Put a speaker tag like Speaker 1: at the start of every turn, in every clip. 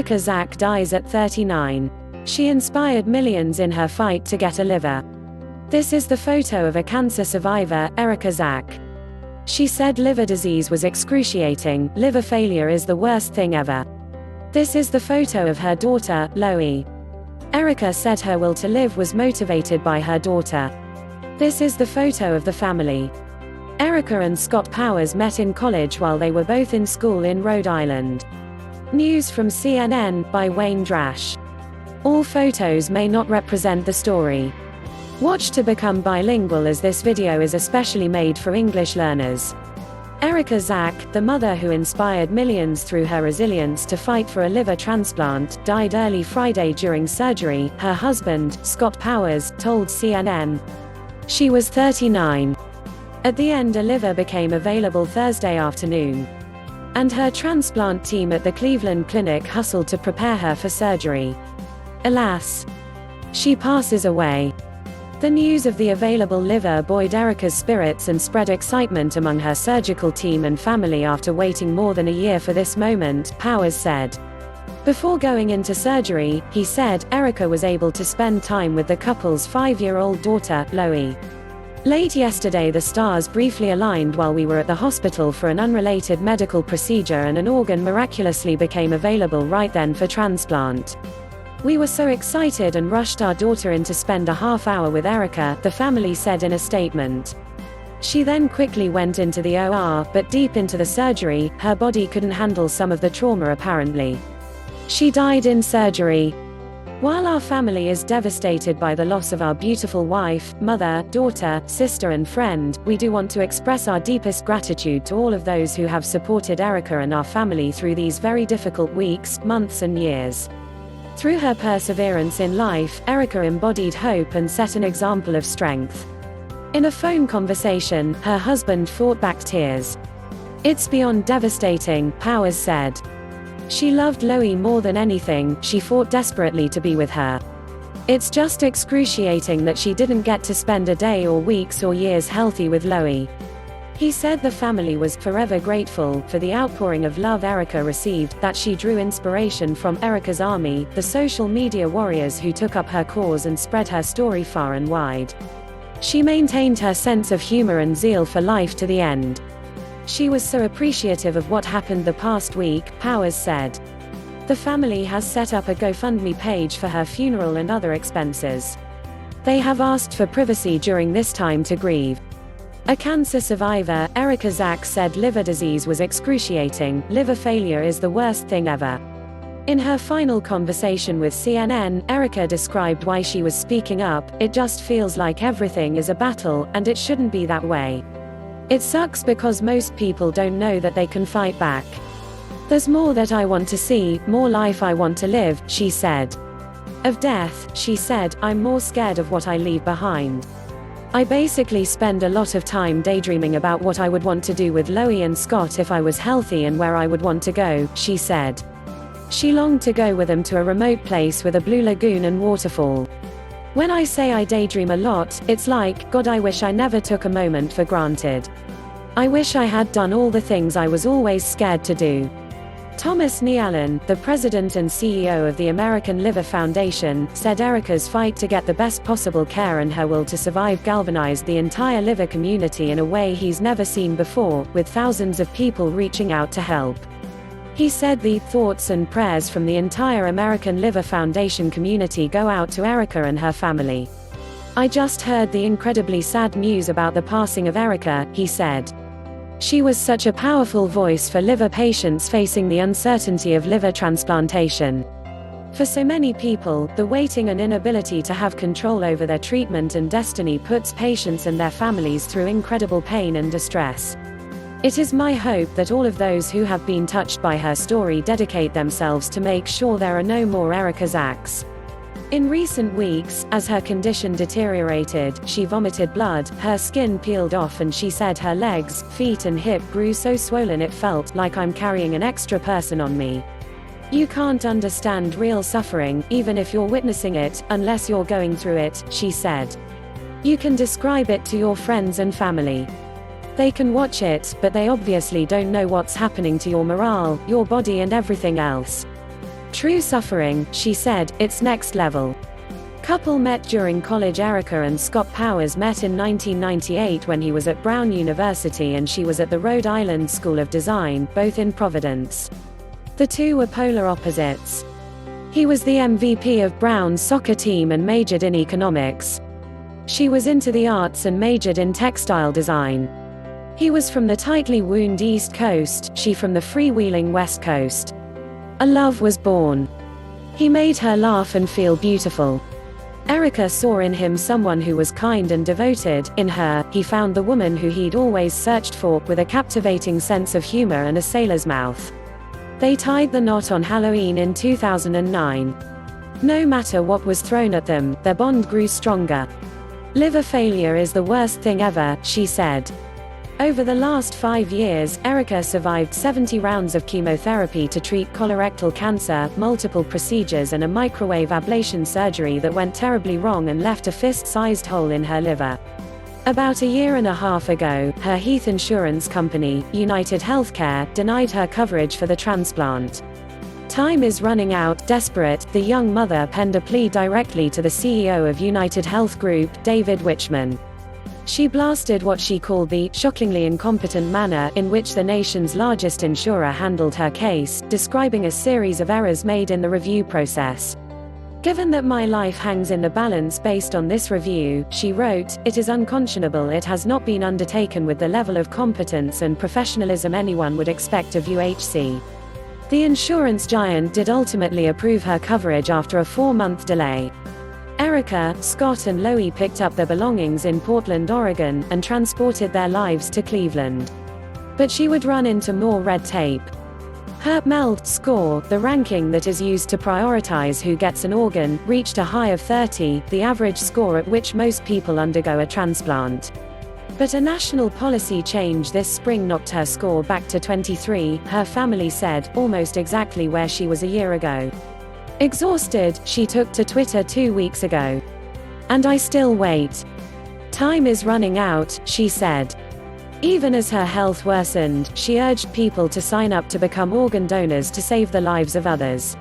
Speaker 1: Erika Zak dies at 39. She inspired millions in her fight to get a liver. This is the photo of a cancer survivor, Erika Zak. She said liver disease was excruciating, liver failure is the worst thing ever. This is the photo of her daughter, Loïe. Erika said her will to live was motivated by her daughter. This is the photo of the family. Erika and Scott Powers met in college while they were both in school in Rhode Island. News from CNN, by Wayne Drash. All photos may not represent the story. Watch to become bilingual, as this video is especially made for English learners. Erika Zak, the mother who inspired millions through her resilience to fight for a liver transplant, died early Friday during surgery, her husband, Scott Powers, told CNN. She was 39. At the end, a liver became available Thursday afternoon. And her transplant team at the Cleveland Clinic hustled to prepare her for surgery. Alas, she passes away. The news of the available liver buoyed Erika's spirits and spread excitement among her surgical team and family after waiting more than a year for this moment, Powers said. Before going into surgery, he said, Erika was able to spend time with the couple's 5-year-old daughter, Loïe. Late yesterday, the stars briefly aligned while we were at the hospital for an unrelated medical procedure, and an organ miraculously became available right then for transplant. We were so excited and rushed our daughter in to spend a half hour with Erika, the family said in a statement. She then quickly went into the OR, but deep into the surgery, her body couldn't handle some of the trauma apparently. She died in surgery. While our family is devastated by the loss of our beautiful wife, mother, daughter, sister and friend, we do want to express our deepest gratitude to all of those who have supported Erika and our family through these very difficult weeks, months and years. Through her perseverance in life, Erika embodied hope and set an example of strength. In a phone conversation, her husband fought back tears. It's beyond devastating, Powers said. She loved Loïe more than anything, she fought desperately to be with her. It's just excruciating that she didn't get to spend a day or weeks or years healthy with Loïe. He said the family was forever grateful for the outpouring of love Erika received, that she drew inspiration from Erika's army, the social media warriors who took up her cause and spread her story far and wide. She maintained her sense of humor and zeal for life to the end. She was so appreciative of what happened the past week, Powers said. The family has set up a GoFundMe page for her funeral and other expenses. They have asked for privacy during this time to grieve. A cancer survivor, Erika Zak, said liver disease was excruciating, liver failure is the worst thing ever. In her final conversation with CNN, Erika described why she was speaking up. It just feels like everything is a battle, and it shouldn't be that way. It sucks because most people don't know that they can fight back. There's more that I want to see, more life I want to live, she said. Of death, she said, I'm more scared of what I leave behind. I basically spend a lot of time daydreaming about what I would want to do with Loïe and Scott if I was healthy and where I would want to go, she said. She longed to go with them to a remote place with a blue lagoon and waterfall. When I say I daydream a lot, it's like, God, I wish I never took a moment for granted. I wish I had done all the things I was always scared to do. Thomas Nealon, the president and CEO of the American Liver Foundation, said Erika's fight to get the best possible care and her will to survive galvanized the entire liver community in a way he's never seen before, with thousands of people reaching out to help. He said the thoughts and prayers from the entire American Liver Foundation community go out to Erika and her family. I just heard the incredibly sad news about the passing of Erika, he said. She was such a powerful voice for liver patients facing the uncertainty of liver transplantation. For so many people, the waiting and inability to have control over their treatment and destiny puts patients and their families through incredible pain and distress. It is my hope that all of those who have been touched by her story dedicate themselves to make sure there are no more Erika Zaks. In recent weeks, as her condition deteriorated, she vomited blood, her skin peeled off, and she said her legs, feet and hip grew so swollen it felt like I'm carrying an extra person on me. You can't understand real suffering, even if you're witnessing it, unless you're going through it, she said. You can describe it to your friends and family. They can watch it, but they obviously don't know what's happening to your morale, your body and everything else. True suffering, she said, it's next level. Couple met during college. Erika and Scott Powers met in 1998 when he was at Brown University and she was at the Rhode Island School of Design, both in Providence. The two were polar opposites. He was the MVP of Brown's soccer team and majored in economics. She was into the arts and majored in textile design. He was from the tightly wound East Coast, she from the freewheeling West Coast. A love was born. He made her laugh and feel beautiful. Erika saw in him someone who was kind and devoted. In her, he found the woman who he'd always searched for, with a captivating sense of humor and a sailor's mouth. They tied the knot on Halloween in 2009. No matter what was thrown at them, their bond grew stronger. Liver failure is the worst thing ever, she said. Over the last 5 years, Erika survived 70 rounds of chemotherapy to treat colorectal cancer, multiple procedures and a microwave ablation surgery that went terribly wrong and left a fist-sized hole in her liver. About a year and a half ago, her Heath insurance company, United Healthcare, denied her coverage for the transplant. Time is running out. Desperate, the young mother penned a plea directly to the CEO of United Health Group, David Wichmann. She blasted what she called the shockingly incompetent manner in which the nation's largest insurer handled her case, describing a series of errors made in the review process. Given that my life hangs in the balance based on this review, she wrote, it is unconscionable it has not been undertaken with the level of competence and professionalism anyone would expect of UHC. The insurance giant did ultimately approve her coverage after a 4-month delay. Erika, Scott and Loïe picked up their belongings in Portland, Oregon, and transported their lives to Cleveland. But she would run into more red tape. Her MELD score, the ranking that is used to prioritize who gets an organ, reached a high of 30, the average score at which most people undergo a transplant. But a national policy change this spring knocked her score back to 23, her family said, almost exactly where she was a year ago. Exhausted, she took to Twitter 2 weeks ago. And I still wait. Time is running out, she said. Even as her health worsened, she urged people to sign up to become organ donors to save the lives of others.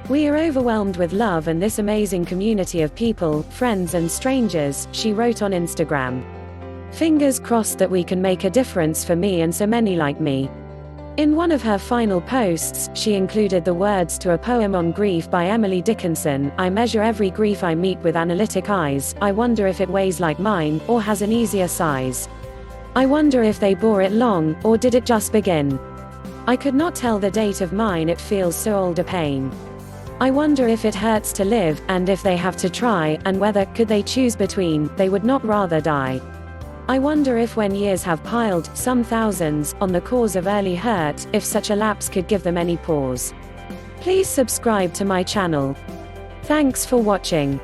Speaker 1: We are overwhelmed with love and this amazing community of people, friends and strangers, she wrote on Instagram. Fingers crossed that we can make a difference for me and so many like me. In one of her final posts, she included the words to a poem on grief by Emily Dickinson. I measure every grief I meet with analytic eyes. I wonder if it weighs like mine, or has an easier size. I wonder if they bore it long, or did it just begin? I could not tell the date of mine, it feels so old a pain. I wonder if it hurts to live, and if they have to try, and whether, could they choose between, they would not rather die. I wonder if when years have piled, some thousands, on the cause of early hurt, if such a lapse could give them any pause. Please subscribe to my channel. Thanks for watching.